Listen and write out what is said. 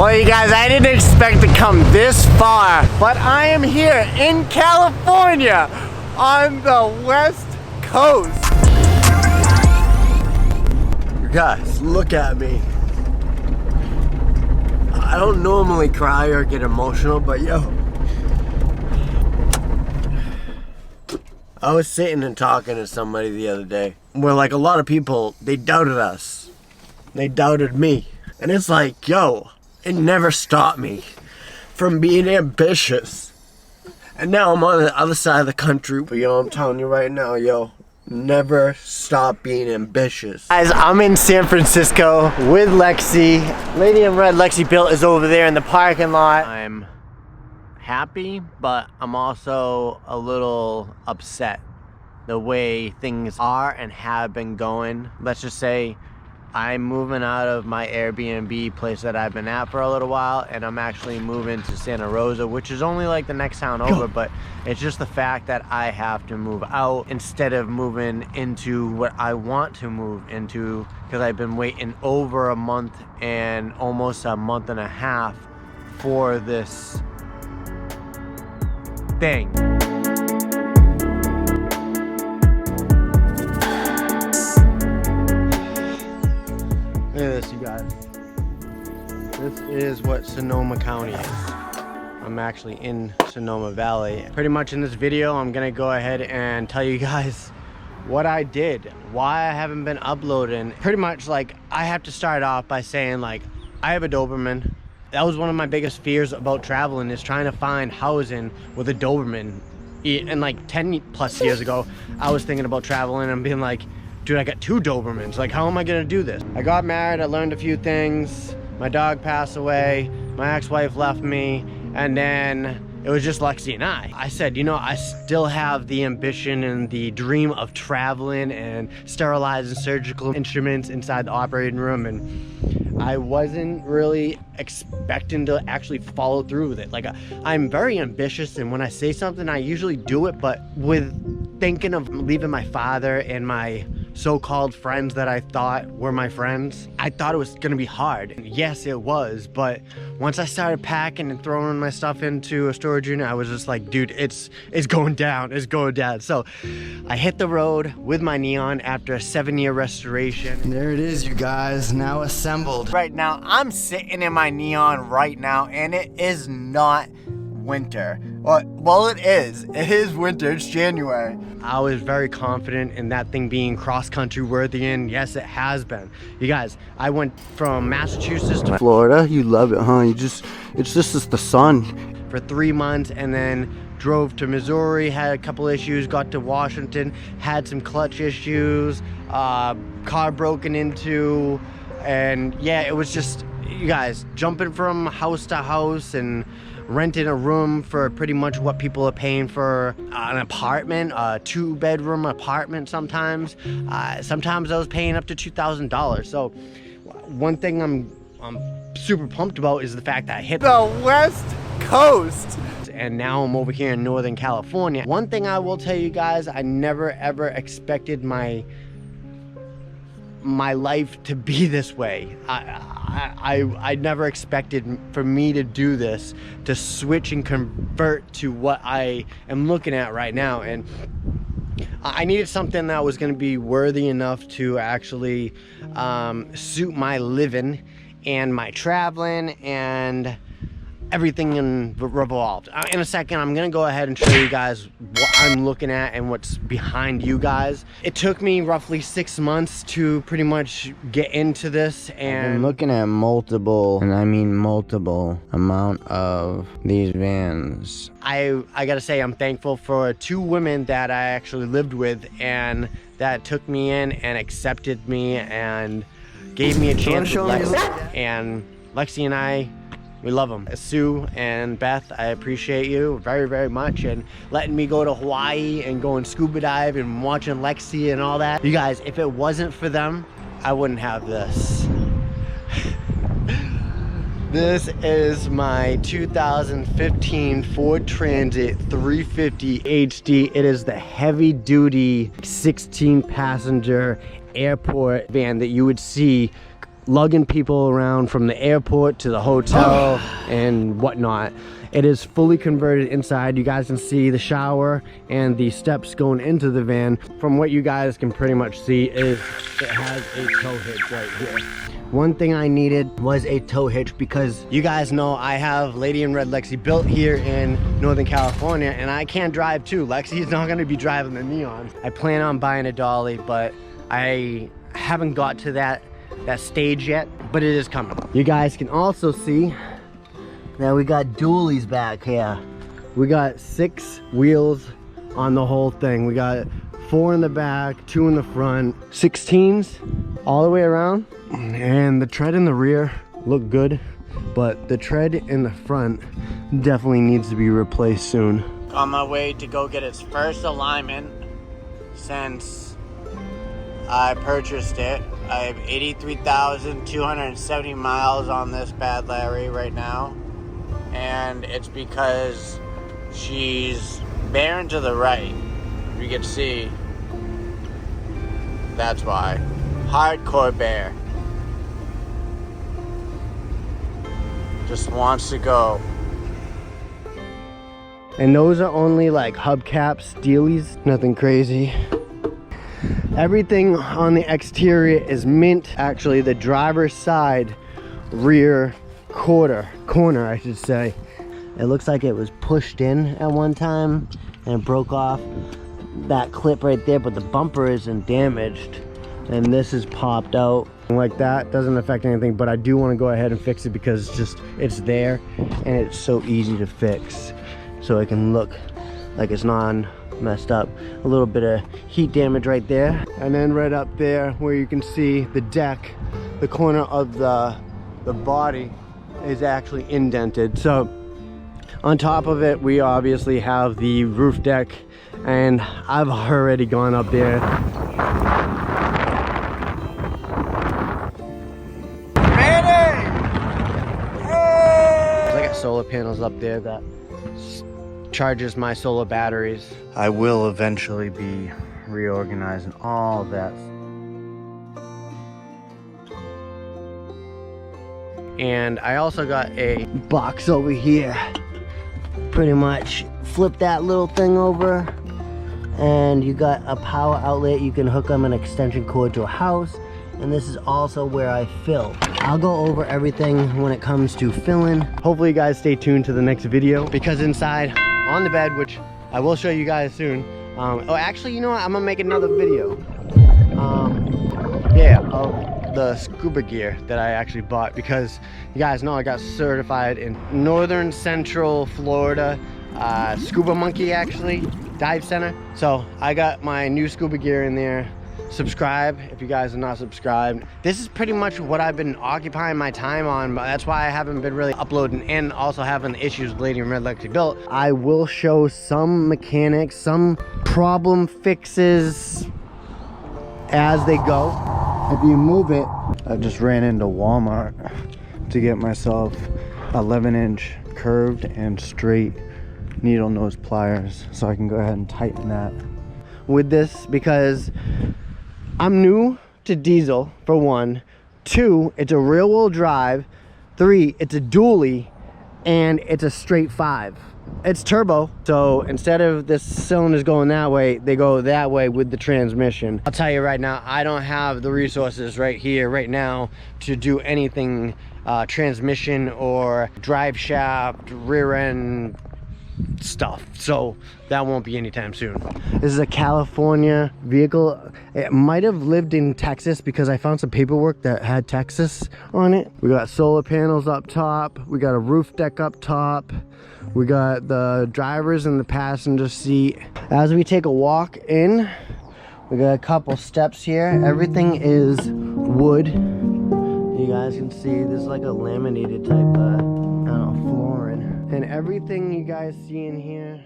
Well, you guys, I didn't expect to come this far, but I am here in California on the West Coast. You guys, look at me. I don't normally cry or get emotional, but yo. I was sitting and talking to somebody the other day where like a lot of people, they doubted us. They doubted me. And it's like, yo, it never stopped me from being ambitious. And now I'm on the other side of the country. But yo, I'm telling you right now, yo, never stop being ambitious. Guys, I'm in San Francisco with Lexi. Lady in Red Lexi built is over there in the parking lot. I'm happy, but I'm also a little upset the way things are and have been going. Let's just say I'm moving out of my Airbnb place that I've been at for a little while, and I'm actually moving to Santa Rosa, which is only like the next town over, but it's just the fact that I have to move out instead of moving into what I want to move into, because I've been waiting over a month and almost a month and a half for this thing. Look at this, you guys. This is what Sonoma County is. I'm actually in Sonoma Valley. Pretty much in this video, I'm gonna go ahead and tell you guys what I did, why I haven't been uploading. Pretty much like, I have to start off by saying like, I have a Doberman. That was one of my biggest fears about traveling, is trying to find housing with a Doberman. And like 10 plus years ago, I was thinking about traveling and being like, dude, I got 2 Dobermans. Like, how am I gonna do this? I got married, I learned a few things. My dog passed away, my ex-wife left me, and then it was just Lexi and I. I said, you know, I still have the ambition and the dream of traveling and sterilizing surgical instruments inside the operating room, and I wasn't really expecting to actually follow through with it. Like, I'm very ambitious, and when I say something, I usually do it, but with thinking of leaving my father and my so-called friends that I thought were my friends, I thought it was gonna be hard. And yes, it was, but once I started packing and throwing my stuff into a storage unit, I was just like, dude, it's going down, it's going down. So I hit the road with my Neon after a 7-year restoration. There it is, you guys, now assembled. Right now, I'm sitting in my Neon right now, and it is not winter. Well, it is winter, it's January. I was very confident in that thing being cross-country worthy, and yes, it has been. You guys, I went from Massachusetts to Florida. You love it, huh? It's just the sun. For 3 months, and then drove to Missouri, had a couple issues, got to Washington, had some clutch issues, car broken into, and yeah, it was just, you guys, jumping from house to house and renting a room for pretty much what people are paying for an apartment, a 2-bedroom apartment sometimes. Sometimes I was paying up to $2,000. So one thing I'm super pumped about is the fact that I hit the West Coast. And now I'm over here in Northern California. One thing I will tell you guys, I never ever expected my life to be this way. I never expected for me to do this, to switch and convert to what I am looking at right now. And I needed something that was going to be worthy enough to actually suit my living and my traveling and everything revolved. In a second, I'm gonna go ahead and show you guys what I'm looking at and what's behind you guys. It took me roughly 6 months to pretty much get into this, and I've been looking at multiple, and I mean multiple, amount of these vans. I gotta say, I'm thankful for 2 women that I actually lived with and that took me in and accepted me and gave me a chance with Lexi. And Lexi and I, we love them. Sue and Beth, I appreciate you very, very much, and letting me go to Hawaii and go and scuba dive and watching Lexi and all that. You guys, if it wasn't for them, I wouldn't have this. This is my 2015 Ford Transit 350 HD. It is the heavy duty 16 passenger airport van that you would see lugging people around from the airport to the hotel and whatnot. It is fully converted inside. You guys can see the shower and the steps going into the van. From what you guys can pretty much see is it has a tow hitch right here. One thing I needed was a tow hitch because you guys know I have Lady in Red Lexi built here in Northern California, and I can't drive too. Lexi's not gonna be driving the Neon. I plan on buying a dolly, but I haven't got to that stage yet, but it is coming. You guys can also see that we got dualies back here. We got 6 wheels on the whole thing. We got 4 in the back, 2 in the front, 16s all the way around. And the tread in the rear look good, but the tread in the front definitely needs to be replaced soon. On my way to go get its first alignment since I purchased it. I have 83,270 miles on this bad Larry right now, and it's because she's bearing to the right. You can see, that's why. Hardcore bear. Just wants to go. And those are only like hubcaps, steelies, nothing crazy. Everything on the exterior is mint. Actually, the driver's side rear corner I should say, it looks like it was pushed in at one time and broke off that clip right there, but the bumper isn't damaged, and this is popped out like that. Doesn't affect anything, but I do want to go ahead and fix it because it's there and it's so easy to fix, so it can look like it's not messed up. A little bit of heat damage right there, and then right up there where you can see the deck, the corner of the body is actually indented. So on top of it, we obviously have the roof deck, and I've already gone up there. I got solar panels up there that charges my solar batteries. I will eventually be reorganizing all that. And I also got a box over here. Pretty much flip that little thing over, and you got a power outlet. You can hook up an extension cord to a house, and this is also where I fill. I'll go over everything when it comes to filling. Hopefully you guys stay tuned to the next video, because inside on the bed, which I will show you guys soon. Oh, actually, you know what? I'm gonna make another video. Yeah, of the scuba gear that I actually bought, because you guys know I got certified in northern central Florida, Scuba Monkey actually, dive center. So I got my new scuba gear in there. Subscribe if you guys are not subscribed. This is pretty much what I've been occupying my time on, but that's why I haven't been really uploading, and also having the issues with Lady in Red Lexi built. I will show some mechanics, some problem fixes as they go. If you move it, I just ran into Walmart to get myself 11-inch curved and straight needle nose pliers so I can go ahead and tighten that with this, because I'm new to diesel, for 1. 2, it's a rear wheel drive. 3, it's a dually, and it's a straight 5. It's turbo, so instead of the cylinders going that way, they go that way with the transmission. I'll tell you right now, I don't have the resources right here, right now, to do anything transmission or drive shaft, rear end stuff, so that won't be anytime soon. This is a California vehicle. It might have lived in Texas because I found some paperwork that had Texas on it. We got solar panels up top, we got a roof deck up top, we got the driver's and the passenger seat. As we take a walk in, we got a couple steps here. Everything is wood. You guys can see this is like a laminated type of, I don't know, flooring. And everything you guys see in here